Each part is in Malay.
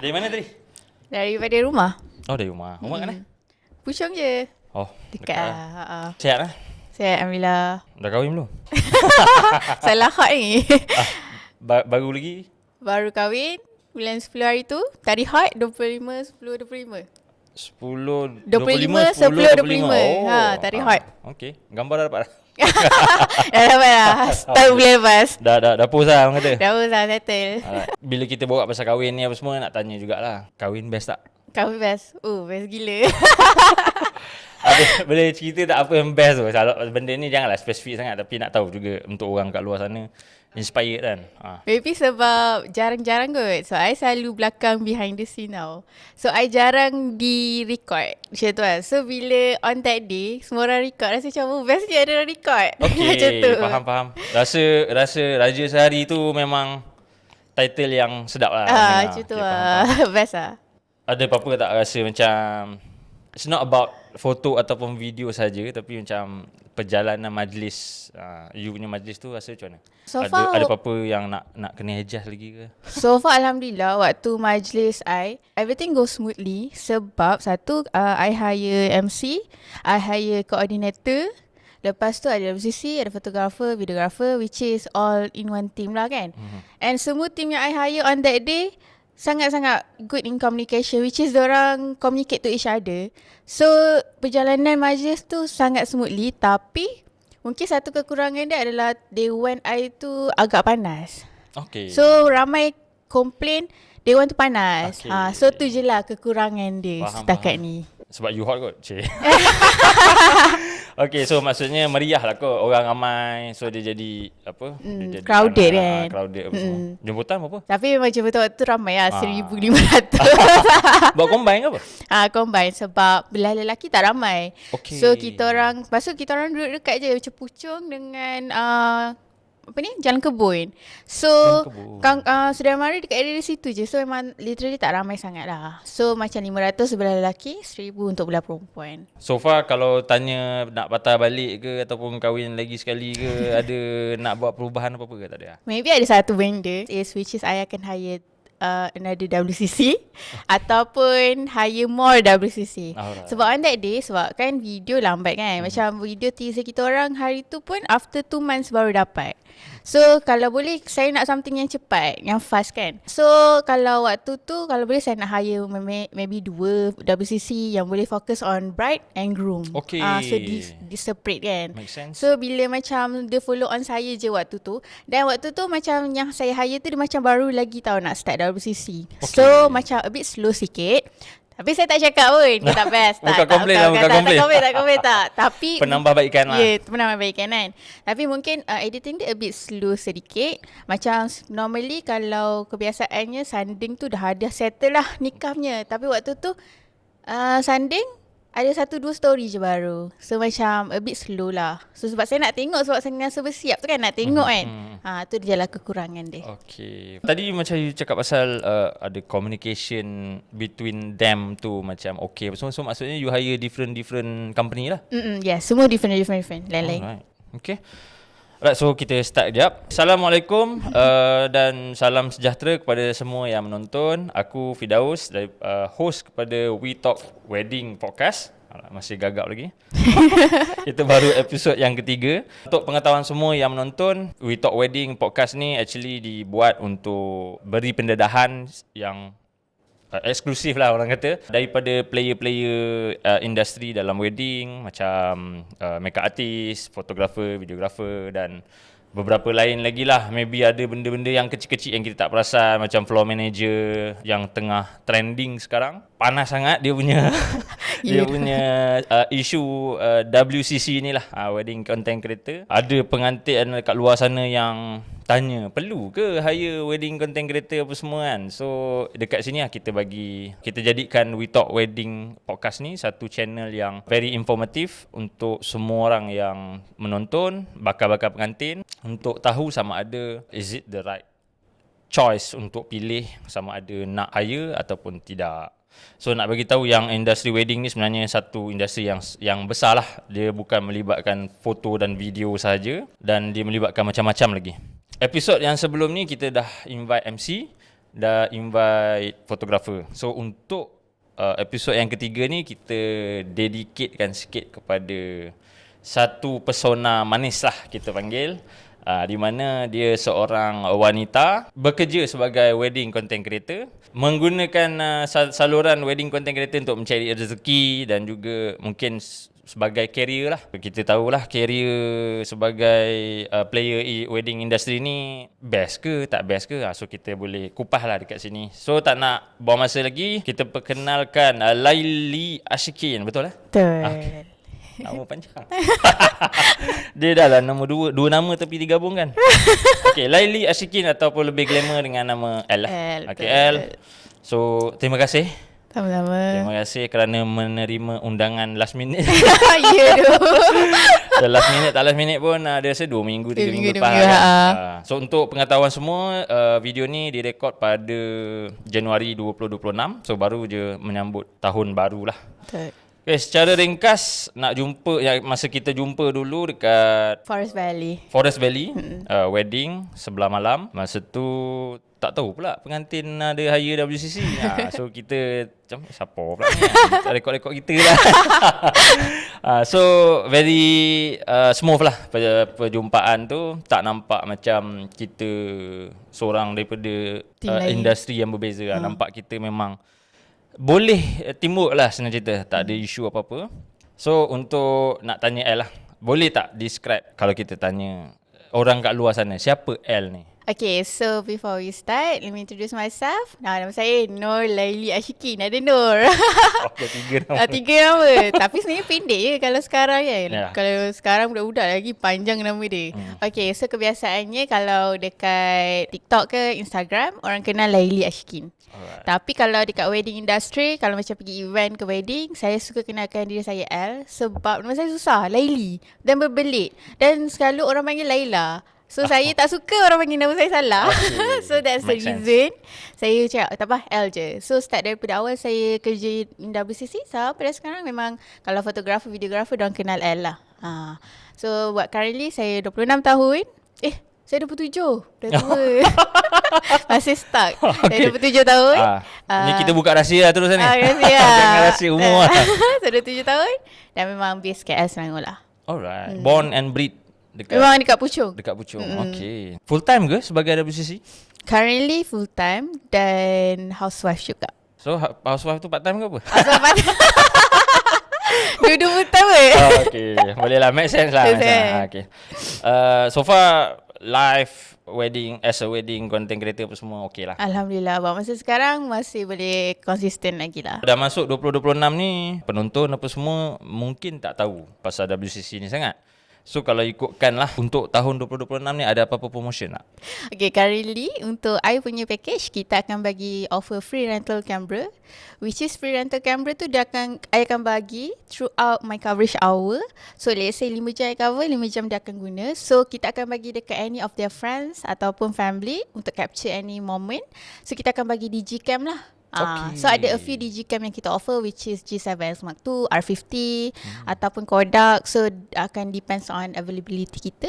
Dari mana tadi? Daripada rumah. Oh, dari rumah. Rumah kat mana? Puchong je. Oh, Dekat lah. Sihat lah? Saya Alhamdulillah. Dah kahwin belum? Salah hot ni. Baru lagi? Baru kahwin bulan 10 hari tu. Tadi hot 25, 10, 25. 10, 25, 10, 25. Tadi hot. Okay, gambar dah dapat dah? Dah dapat lah. Setahun bulan lepas. Dah post lah orang kata? Dah usah settle. Bila kita borak pasal kahwin ni apa semua, nak tanya jugalah. Kahwin best tak? Kahwin best. Best gila. Boleh cerita tak apa yang best tu? Kalau benda ni janganlah spesifik sangat, tapi nak tahu juga untuk orang kat luar sana inspired kan. Maybe sebab jarang-jarang kot. So I selalu belakang behind the scene tau. So I jarang di-record macam tu lah. So bila on that day semua orang record, rasa macam bestnya ada orang record. Okay, macam tu. faham. Rasa Raja Sehari tu memang title yang sedap lah. Macam tu lah. Best lah. Ada apa-apa tak rasa macam it's not about foto ataupun video saja, tapi macam perjalanan majlis, you punya majlis tu rasa macam mana? So far, ada apa-apa yang nak kena adjust lagi ke? So far Alhamdulillah waktu majlis everything goes smoothly. Sebab satu, I hire MC, I hire coordinator. Lepas tu ada musisi, ada fotografer, videographer, which is all in one team lah kan. And semua team yang I hire on that day sangat-sangat good in communication, which is diorang communicate to each other. So perjalanan majlis tu sangat smoothly, tapi mungkin satu kekurangan dia adalah dewan I tu agak panas. Okay. So ramai komplain dewan tu panas. Okay. So tu je lah kekurangan dia setakat ni. Sebab you hot kot, cik. Okay, so maksudnya meriah lah kot. Orang ramai, so dia jadi apa? Dia jadi crowded kan. Crowded apa semua. Jemputan berapa? Tapi memang jemputan waktu tu ramai lah, 1,500. Buat combine ke apa? Combine sebab belah lelaki tak ramai. Okay. So kita orang duduk dekat je macam Puchong dengan Jalan Kebun. So saudara mara dekat area situ je. So memang literally tak ramai sangat lah. So macam 500 sebelah lelaki, 1,000 untuk belah perempuan. So far kalau tanya nak patah balik ke ataupun kahwin lagi sekali ke, ada nak buat perubahan apa-apa ke, tak ada? Maybe ada satu benda which is I akan hire another WCC ataupun hire more WCC. Sebab on that day, sebab kan video lambat kan. Macam video teaser kita orang hari tu pun after 2 months baru dapat. So kalau boleh saya nak something yang cepat, yang fast kan. So kalau waktu tu kalau boleh saya nak hire maybe 2 WCC yang boleh fokus on bride and groom. Okay. So di separate kan. Make sense. So bila macam dia follow on saya je waktu tu, dan waktu tu macam yang saya hire tu dia macam baru lagi tahu nak start WCC. Okay. So macam a bit slow sikit. Tapi saya tak cakap pun dia tak best. Bukan komplain lah, bukan komplain. Tak komplain. Tapi penambahbaikan lah. Ya, penambahbaikan kan. Tapi mungkin editing dia a bit slow sedikit. Macam normally kalau kebiasaannya sanding tu dah settle lah nikahnya. Tapi waktu tu sanding ada 1-2 story je baru. So macam a bit slow lah. So sebab saya nak tengok, sebab saya rasa bersiap tu kan, nak tengok kan. Tu dia lah kekurangan dia. Okay. Tadi macam you cakap pasal ada communication between them tu macam okay. So maksudnya you hire different company lah? Yeah, semua different. Lain-lain. Alright. Okay. Alright, so kita start jap. Assalamualaikum dan salam sejahtera kepada semua yang menonton. Aku Fidaus, host kepada We Talk Wedding Podcast. Masih gagap lagi. Kita baru episod yang ketiga. Untuk pengetahuan semua yang menonton, We Talk Wedding Podcast ni actually dibuat untuk beri pendedahan yang eksklusif lah orang kata daripada player-player industri dalam wedding macam makeup artist, fotografer, videographer dan beberapa lain lagi lah. Maybe ada benda-benda yang kecil-kecil yang kita tak perasan, macam floor manager yang tengah trending sekarang. Panas sangat dia punya dia punya isu WCC ni lah, wedding content creator. Ada pengantin kat luar sana yang tanya, perlu ke hire wedding content creator apa semua kan. So dekat sini lah kita jadikan We Talk Wedding Podcast ni satu channel yang very informatif untuk semua orang yang menonton, bakal-bakal pengantin, untuk tahu sama ada is it the right choice untuk pilih sama ada nak hire ataupun tidak. So nak bagi tahu yang industri wedding ni sebenarnya satu industri yang besar lah. Dia bukan melibatkan foto dan video sahaja, dan dia melibatkan macam-macam lagi. Episod yang sebelum ni kita dah invite MC dah invite fotografer. So untuk episod yang ketiga ni kita dedicatekan sikit kepada satu persona manis lah kita panggil. Di mana dia seorang wanita bekerja sebagai wedding content creator, menggunakan saluran wedding content creator untuk mencari rezeki dan juga mungkin sebagai career lah. Kita tahulah career sebagai player wedding industry ni best ke tak best ke. So kita boleh kupas lah dekat sini. So tak nak buang masa lagi, kita perkenalkan Laili Ashikin. Betul lah? Betul. Nama panjang. Dia dah lah nama dua nama tapi digabungkan. Okay, Laili Ashikin ataupun lebih glamour dengan nama L lah. Okay, L. So terima kasih. Sama-sama. Terima kasih kerana menerima undangan last minute. Ya tu. Last minute pun dia rasa 2 minggu 3 minggu lepas kan. So untuk pengetahuan semua, video ni direkod pada Januari 2026. So baru je menyambut tahun baru lah. Betul. Okay, secara ringkas nak jumpa masa kita jumpa dulu dekat Forest Valley. Wedding sebelah malam. Masa tu tak tahu pula pengantin ada hire WCC. So kita macam siapa pula ni? Rekod-rekod kita lah. So very smooth lah perjumpaan tu. Tak nampak macam kita seorang daripada industri yang berbeza. Nampak kita memang boleh teamwork lah senang cerita. Tak ada isu apa-apa. So untuk nak tanya L lah, boleh tak describe kalau kita tanya orang kat luar sana, siapa L ni? Okay, so before we start, let me introduce myself. Nama saya Nur Laili Ashikin. Ada Nur. Okay, 3 nama. 3 nama. Tapi sebenarnya pendek je kalau sekarang kan. Yeah. Kalau sekarang budak-budak lagi panjang nama dia. Okay, so kebiasaannya kalau dekat TikTok ke Instagram, orang kenal Laili Ashikin. Alright. Tapi kalau dekat wedding industry, kalau macam pergi event ke wedding, saya suka kenalkan diri saya L. Sebab nama saya susah, Laili. Dan berbelit. Dan selalu orang panggil Laila. So saya tak suka orang panggil nama saya salah. Okay. So that's the reason saya cakap tak apa L je. So start daripada awal saya kerja in WCC sampai sekarang memang kalau fotografer, videografer diorang kenal L lah. So buat currently saya 26 tahun. Saya 27. Dah tua. Masih stuck. Okay. Saya 27 tahun. Ni kita buka rahsia lah terus ni. Rahsia. Jangan rahsia umur lah. Saya 27 tahun dan memang base KL Selangor lah. Alright. Born and breed memang dekat Puchong. Dekat Puchong. Okay. Full time ke sebagai WCC? Currently full time dan housewife juga. So housewife tu part time ke apa? Housewife part time. Dua-dua full time ke? Okay. Boleh lah. Make sense lah. Okay. So far live wedding as a wedding content creator apa semua okay lah. Alhamdulillah. Buat masa sekarang masih boleh konsisten lagi lah. Dah masuk 2026 ni, penonton apa semua mungkin tak tahu pasal WCC ni sangat. So kalau ikutkan lah untuk tahun 2026 ni ada apa-apa promotion tak? Okay, currently untuk I punya package kita akan bagi offer free rental camera. Which is free rental camera tu I akan bagi throughout my coverage hour. So let's say 5 jam I cover, 5 jam dia akan guna. So kita akan bagi dekat any of their friends ataupun family untuk capture any moment. So kita akan bagi DigiCam lah. Okay. So ada a few DigiCam yang kita offer which is G7 Mark II, R50 ataupun Kodak. So akan depends on availability kita.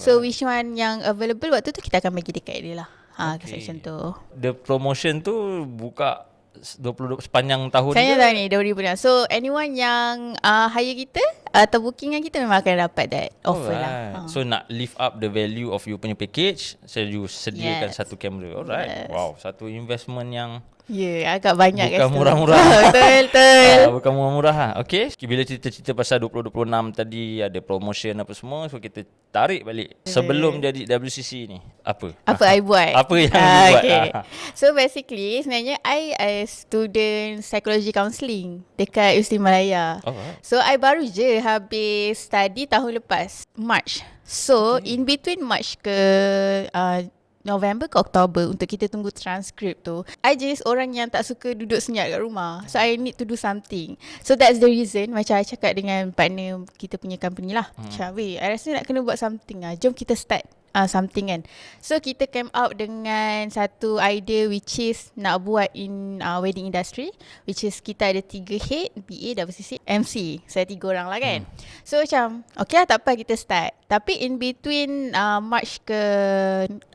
So which one yang available waktu tu kita akan bagi dekat dia lah. Section tu. The promotion tu buka 20 sepanjang tahun Sepanjang tahun ni 2020. So anyone yang hire kita atau booking dengan kita memang akan dapat that offer lah. So nak lift up the value of you punya package, saya sediakan satu kamera. Alright. Wow, satu investment yang agak banyak bukan murah-murah. Betul. Bukan murah-murah lah. Okay. Bila cerita-cerita pasal 2026 tadi ada promotion apa semua, so kita tarik balik. Sebelum jadi WCC ni, apa I buat? Apa yang you buat? Okay. So basically sebenarnya I as student psychology counselling dekat UST Malaya. So I baru je habis study tahun lepas, March. So in between March ke November ke Oktober untuk kita tunggu transkrip tu, I just orang yang tak suka duduk senyap kat rumah. So I need to do something. So that's the reason macam I cakap dengan partner kita punya company lah. Macam I rasa nak kena buat something lah. Jom kita start something kan. So kita came out dengan satu idea which is nak buat in wedding industry, which is kita ada 3 head, BA, WCC, MC. Saya 3 orang lah kan. So macam okay lah, tak apa, kita start. Tapi in between March ke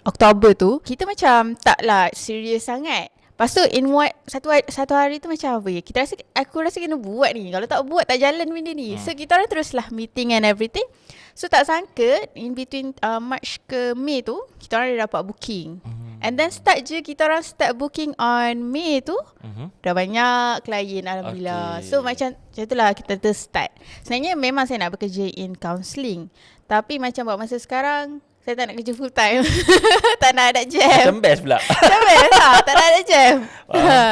Oktober tu, kita macam taklah serius sangat. Lepas tu satu hari tu macam apa ya, aku rasa kena buat ni. Kalau tak buat tak jalan benda ni. So kita orang teruslah meeting and everything. So tak sangka in between March ke Mei tu, kita orang dah dapat booking. And then kita orang start booking on Mei tu, dah banyak klien alhamdulillah. Okay. So macam itulah kita start. Sebenarnya memang saya nak bekerja in counselling. Tapi macam buat masa sekarang, saya tak nak kerja full time. Tak nak ada jam. Macam best pula. Macam best lah. Tak nak ada jam.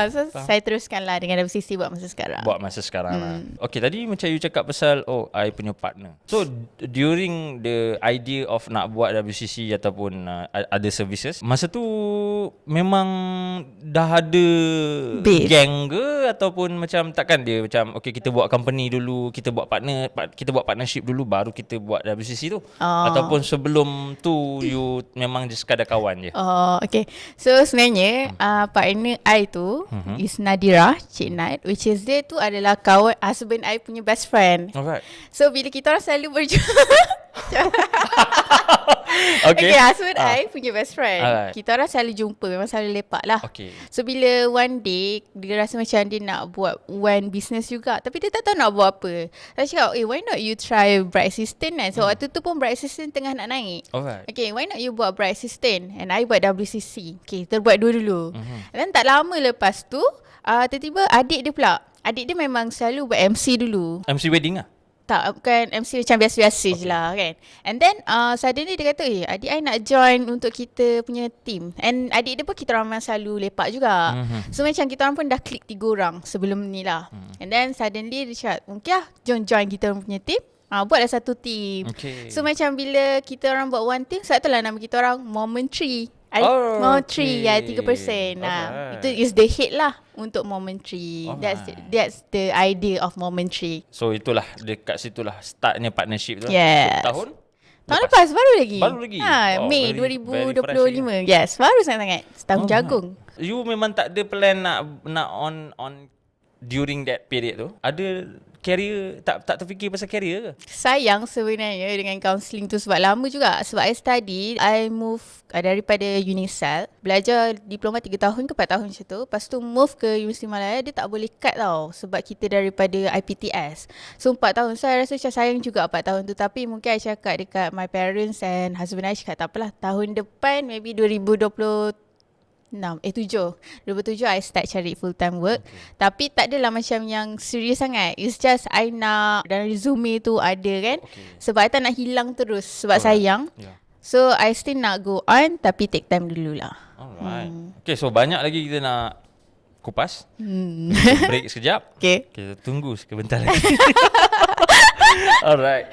So saya teruskanlah dengan WCC buat masa sekarang. Buat masa sekarang lah. Okay, tadi macam you cakap pasal I punya partner. So during the idea of nak buat WCC ataupun other services, masa tu memang dah ada Base. gang ke, ataupun macam takkan dia macam okay kita buat company dulu, kita buat partnership dulu baru kita buat WCC tu, ataupun sebelum tu you memang just sekadar kawan je? Oh, okay. So sebenarnya partner I tu is Nadira, Cik Nad, which is dia tu adalah kawan husband I punya best friend. Alright. So bila kita orang selalu berjumpa Okay. Okay, husband I punya best friend. Alright. Kita orang selalu jumpa, memang selalu lepak lah. Okay. So bila one day dia rasa macam dia nak buat one business juga, tapi dia tak tahu nak buat apa. Saya cakap, why not you try bride assistant kan. So waktu tu pun bride assistant tengah nak naik. Alright. Okay, why not you buat bride assistant and I buat WCC. Okay, kita buat dua dulu. And then tak lama lepas tu tiba-tiba adik dia pula. Adik dia memang selalu buat MC dulu. MC wedding lah? Tak, bukan MC macam biasa-biasa je lah kan. And then suddenly dia kata, adik I nak join untuk kita punya team. And adik dia pun kita orang memang selalu lepak juga. So macam kita orang pun dah klik 3 orang sebelum ni lah. And then suddenly dia cakap, okay lah, join kita orang punya team. Buatlah satu team. Okay. So macam bila kita orang buat one team, satu lah nama kita orang Momentary. Okay. Momentary, ya, 3%. Itu is the head lah untuk Momentary. That's the idea of Momentary. So itulah, dekat situlah startnya partnership tu. Yes. Tahun Lepas baru lagi. Mei very 2025. Yes, baru sangat-sangat. Setahun jagung. You memang tak ada plan nak on during that period tu? Ada career, tak terfikir pasal career ke? Sayang sebenarnya dengan counselling tu sebab lama juga. Sebab I move daripada Unisal, belajar diploma 3 tahun ke 4 tahun macam tu. Lepas tu move ke Universiti Malaya, dia tak boleh cut tau sebab kita daripada IPTS. So 4 tahun. So I rasa macam sayang juga 4 tahun tu. Tapi mungkin I cakap dekat my parents and husband I, cakap tak apalah, tahun depan maybe 2027 I start cari full time work. Tapi tak adalah macam yang serius sangat. It's just I nak dalam resume tu ada kan. Sebab I tak nak hilang terus sebab sayang. So I still nak go on, tapi take time dululah. Alright. Okay, so banyak lagi kita nak kupas. Kita break sekejap. Okay. Kita tunggu sebentar lagi. Alright.